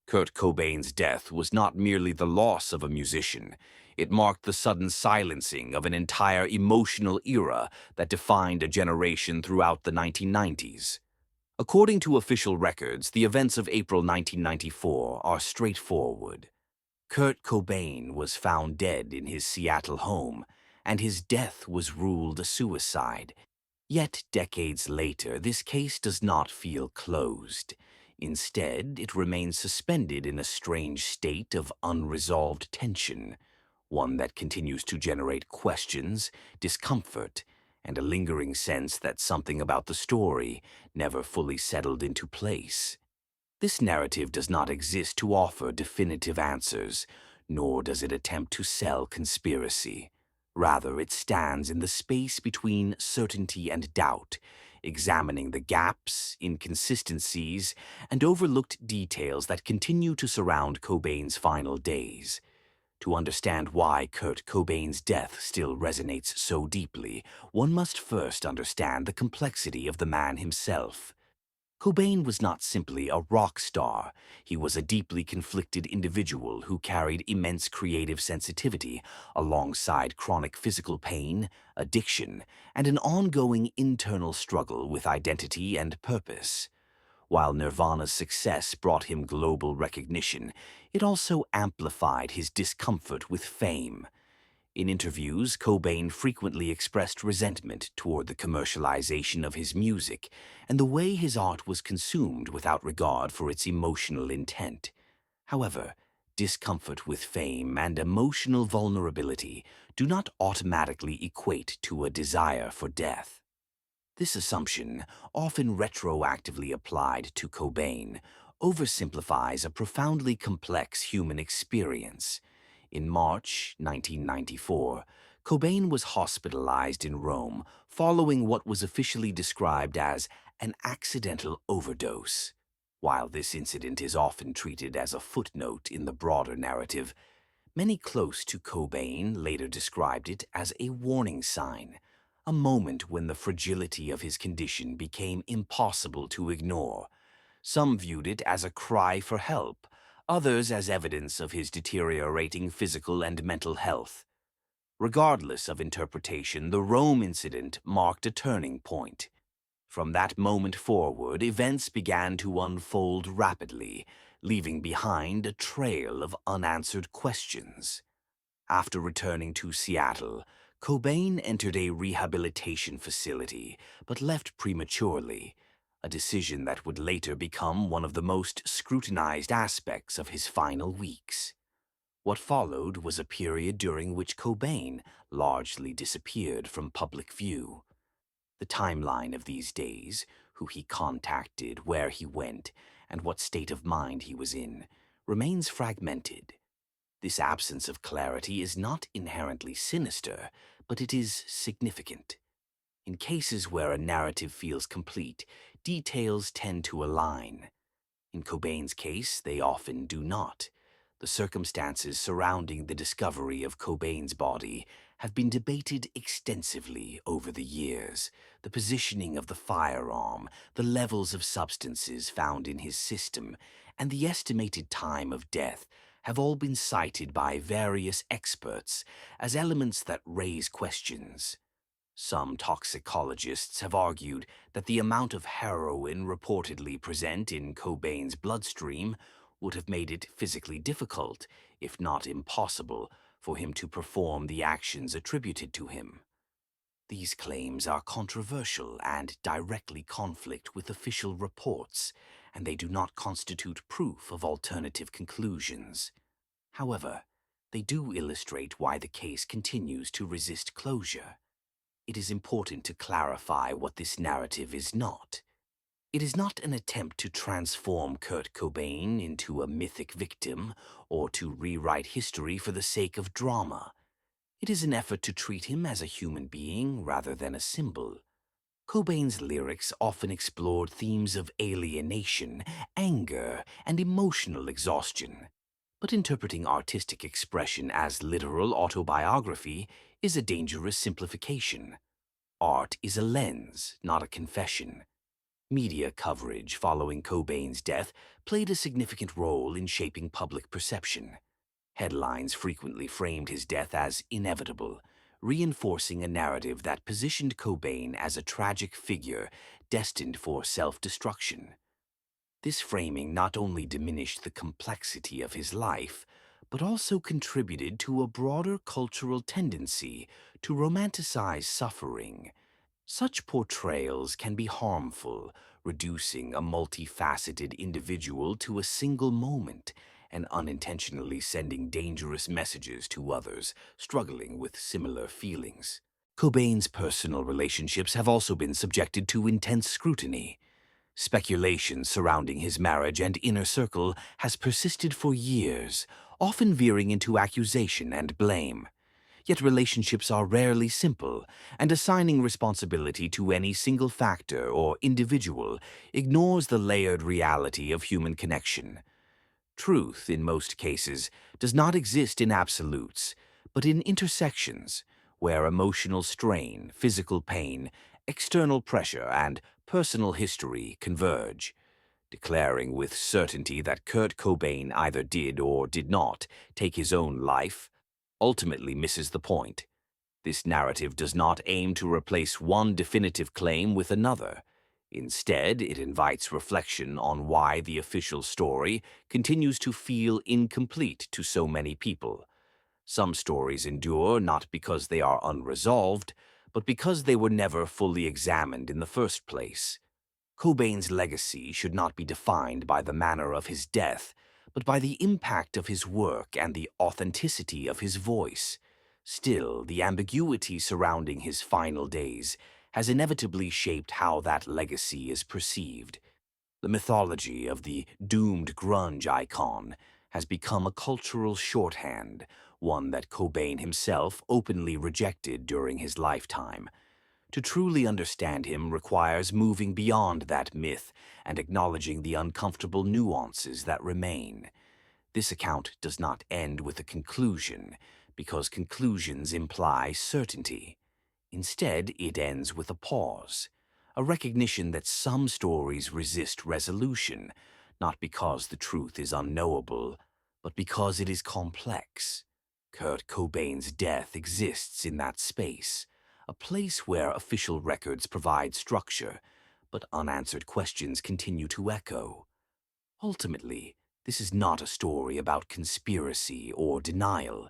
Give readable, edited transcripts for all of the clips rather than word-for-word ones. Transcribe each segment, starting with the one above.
Kurt Cobain's death was not merely the loss of a musician, it marked the sudden silencing of an entire emotional era that defined a generation throughout the 1990s. According to official records, the events of April 1994 are straightforward. Kurt Cobain was found dead in his Seattle home, and his death was ruled a suicide. Yet, decades later, this case does not feel closed. Instead, it remains suspended in a strange state of unresolved tension, one that continues to generate questions, discomfort, and a lingering sense that something about the story never fully settled into place. This narrative does not exist to offer definitive answers, nor does it attempt to sell conspiracy. Rather, it stands in the space between certainty and doubt, examining the gaps, inconsistencies, and overlooked details that continue to surround Cobain's final days. To understand why Kurt Cobain's death still resonates so deeply, one must first understand the complexity of the man himself. Cobain was not simply a rock star. He was a deeply conflicted individual who carried immense creative sensitivity alongside chronic physical pain, addiction, and an ongoing internal struggle with identity and purpose. While Nirvana's success brought him global recognition, it also amplified his discomfort with fame. In interviews, Cobain frequently expressed resentment toward the commercialization of his music and the way his art was consumed without regard for its emotional intent. However, discomfort with fame and emotional vulnerability do not automatically equate to a desire for death. This assumption, often retroactively applied to Cobain, oversimplifies a profoundly complex human experience. In March 1994, Cobain was hospitalized in Rome following what was officially described as an accidental overdose. While this incident is often treated as a footnote in the broader narrative, many close to Cobain later described it as a warning sign, a moment when the fragility of his condition became impossible to ignore. Some viewed it as a cry for help, others as evidence of his deteriorating physical and mental health. Regardless of interpretation, the Rome incident marked a turning point. From that moment forward, events began to unfold rapidly, leaving behind a trail of unanswered questions. After returning to Seattle, Cobain entered a rehabilitation facility, but left prematurely, a decision that would later become one of the most scrutinized aspects of his final weeks. What followed was a period during which Cobain largely disappeared from public view. The timeline of these days, who he contacted, where he went, and what state of mind he was in, remains fragmented. This absence of clarity is not inherently sinister, but it is significant. In cases where a narrative feels complete, details tend to align. In Cobain's case, they often do not. The circumstances surrounding the discovery of Cobain's body have been debated extensively over the years. The positioning of the firearm, the levels of substances found in his system, and the estimated time of death have all been cited by various experts as elements that raise questions. Some toxicologists have argued that the amount of heroin reportedly present in Cobain's bloodstream would have made it physically difficult, if not impossible, for him to perform the actions attributed to him. These claims are controversial and directly conflict with official reports, and they do not constitute proof of alternative conclusions. However, they do illustrate why the case continues to resist closure. It is important to clarify what this narrative is not. It is not an attempt to transform Kurt Cobain into a mythic victim or to rewrite history for the sake of drama. It is an effort to treat him as a human being rather than a symbol. Cobain's lyrics often explored themes of alienation, anger, and emotional exhaustion. But interpreting artistic expression as literal autobiography is a dangerous simplification. Art is a lens, not a confession. Media coverage following Cobain's death played a significant role in shaping public perception. Headlines frequently framed his death as inevitable, reinforcing a narrative that positioned Cobain as a tragic figure destined for self-destruction. This framing not only diminished the complexity of his life, but also contributed to a broader cultural tendency to romanticize suffering. Such portrayals can be harmful, reducing a multifaceted individual to a single moment and unintentionally sending dangerous messages to others struggling with similar feelings. Cobain's personal relationships have also been subjected to intense scrutiny. Speculation surrounding his marriage and inner circle has persisted for years, often veering into accusation and blame. Yet relationships are rarely simple, and assigning responsibility to any single factor or individual ignores the layered reality of human connection. Truth, in most cases, does not exist in absolutes, but in intersections, where emotional strain, physical pain, external pressure, and personal history converge. Declaring with certainty that Kurt Cobain either did or did not take his own life ultimately misses the point. This narrative does not aim to replace one definitive claim with another. Instead, it invites reflection on why the official story continues to feel incomplete to so many people. Some stories endure not because they are unresolved, but because they were never fully examined in the first place. Cobain's legacy should not be defined by the manner of his death, but by the impact of his work and the authenticity of his voice. Still, the ambiguity surrounding his final days has inevitably shaped how that legacy is perceived. The mythology of the doomed grunge icon has become a cultural shorthand, one that Cobain himself openly rejected during his lifetime. To truly understand him requires moving beyond that myth and acknowledging the uncomfortable nuances that remain. This account does not end with a conclusion, because conclusions imply certainty. Instead, it ends with a pause, a recognition that some stories resist resolution, not because the truth is unknowable, but because it is complex. Kurt Cobain's death exists in that space, a place where official records provide structure, but unanswered questions continue to echo. Ultimately, this is not a story about conspiracy or denial.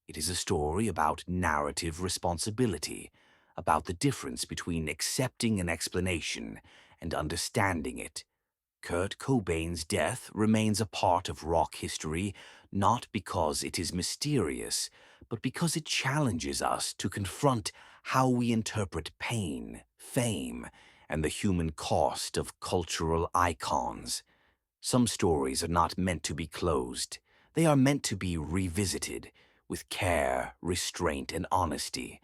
It is a story about narrative responsibility, about the difference between accepting an explanation and understanding it. Kurt Cobain's death remains a part of rock history not because it is mysterious, but because it challenges us to confront how we interpret pain, fame, and the human cost of cultural icons. Some stories are not meant to be closed. They are meant to be revisited with care, restraint, and honesty,